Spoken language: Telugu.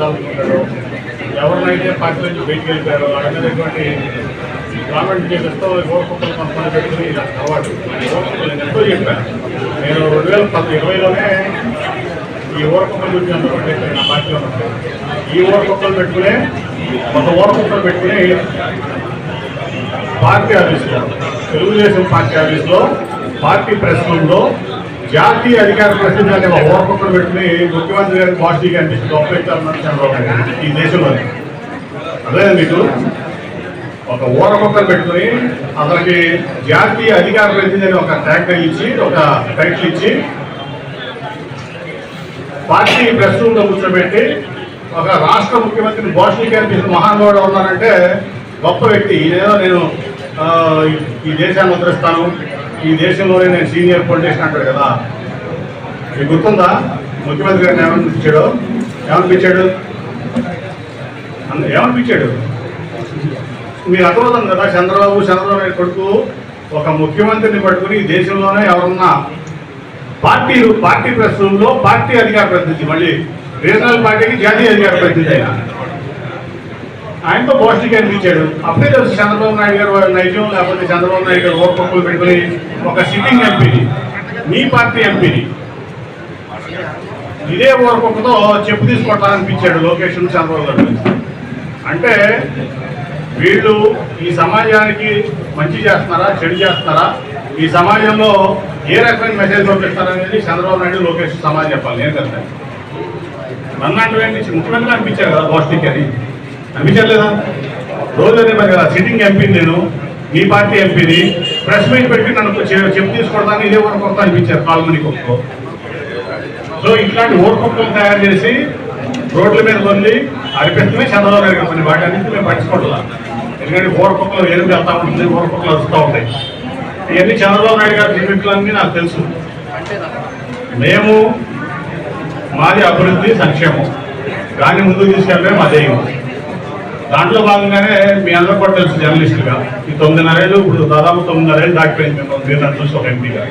పెట్టాలనుకుంటాడో, ఎవరినైతే పార్టీ నుంచి బయటికి వెళ్ళిపోయారో అలాంటిటువంటి గవర్నమెంట్ చేసేస్తూ ఓర్కొక్కలు కొంతమంది పెట్టుకుని అలవాటు. నేను ఎంతో చెప్పాను. నేను 2020లోనే ఈ ఓరకొక్కలు గురించి అందరూ పెట్టాను నా పార్టీలో ఉన్నప్పుడు. ఈ ఓరకొక్కలు పెట్టుకునే ఒక ఓరకొక్కలు పెట్టుకుని పార్టీ ఆఫీస్లో, తెలుగుదేశం పార్టీ ఆఫీస్లో, పార్టీ ప్రెస్ రూమ్లో జాతీయ అధికార ప్రతినిధి అనే ఒక ఓరకొక్కలు పెట్టుకుని ముఖ్యమంత్రి గారికి పాజిటివ్గా అనిపిస్తుంది ఒప్పేస్తారన్నారు చంద్రబాబు నాయుడు ఈ దేశంలోనే. అదే మీకు ఒక ఓరకొక్కలు పెట్టుకుని అతనికి జాతీయ అధికార ప్రతినిధి అని ఒక ట్యాగ్ ఇచ్చి, ఒక టైటిల్ ఇచ్చి, పార్టీ ప్రెస్ రూమ్లో కూర్చోబెట్టి ఒక రాష్ట్ర ముఖ్యమంత్రిని పాజిటివ్గా అనిపిస్తుంది మహానుభావుడు ఉన్నారంటే గొప్ప వ్యక్తి. ఇదేదో నేను ఈ దేశాన్ని ఉద్ధరిస్తాను, ఈ దేశంలోనే నేను సీనియర్ పొలిటీషియన్ అంటాడు కదా. మీకు గుర్తుందా ముఖ్యమంత్రి గారిని ఏమనిపించాడు? మీరు అర్థమవుతుంది కదా. చంద్రబాబు నాయుడు కొడుకు ఒక ముఖ్యమంత్రిని పట్టుకుని ఈ దేశంలోనే ఎవరన్నా పార్టీ ప్రెస్ రూమ్లో పార్టీ అధికార ప్రతినిధి, మళ్ళీ రీజనల్ పార్టీకి జాతీయ అధికార ప్రతినిధి ఆయనతో పాజిటివ్గా అనిపించాడు. అప్పుడే తెలుసు చంద్రబాబు నాయుడు గారు నైజం, లేకపోతే చంద్రబాబు నాయుడు గారు ఓర్పక్కులు పెట్టుకుని ఒక సిట్టింగ్ ఎంపీని, మీ పార్టీ ఎంపీని ఇదే ఓర్పక్కతో చెప్పు తీసుకొట్టాలనిపించాడు లోకేష్ చంద్రబాబు గారు. అంటే వీళ్ళు ఈ సమాజానికి మంచి చేస్తున్నారా, చెడు చేస్తున్నారా, ఈ సమాజంలో ఏ రకమైన మెసేజ్ పంపిస్తారనేది చంద్రబాబు నాయుడు లోకేష్ సమాజం చెప్పాలి. నేను కదా నన్ను ముఖ్యమంత్రి అనిపించారు కదా పాజిటివ్ అని అనిపించలేదా? రోజు అదే మరి కదా, సిట్టింగ్ ఎంపీని నేను, మీ పార్టీ ఎంపీని ప్రెస్ మీట్ పెట్టి నన్ను చెప్పు తీసుకొడతాను, ఇదే ఓరకొక్క అనిపించారు కాల్మని కుక్కో. సో ఇట్లాంటి ఓరకొక్కలు తయారు చేసి రోడ్ల మీద వదిలి అరిపెత్తమే చంద్రబాబు నాయుడు కొన్ని వాటి అన్నింటి మేము పట్టించుకోవట్లా. ఎందుకంటే ఓరకొక్కలు ఏం వెళ్తా ఉంటుంది, ఓరకొక్కలు వస్తూ ఉంటాయి. ఇవన్నీ చంద్రబాబు నాయుడు గారి లిమిట్లన్నీ నాకు తెలుసు. మేము మాది అభివృద్ధి, సంక్షేమం, దాన్ని ముందుకు తీసుకెళ్ళమే మా ధ్యేయం. దాంట్లో భాగంగానే మీ అందరూ కూడా తెలుసు జర్నలిస్టులుగా ఈ 9.5 ఏళ్ళు, ఇప్పుడు దాదాపు 9.5 ఏళ్ళు దాటిపోయింది మేము మీరు చూసి ఒక ఎంపీగా.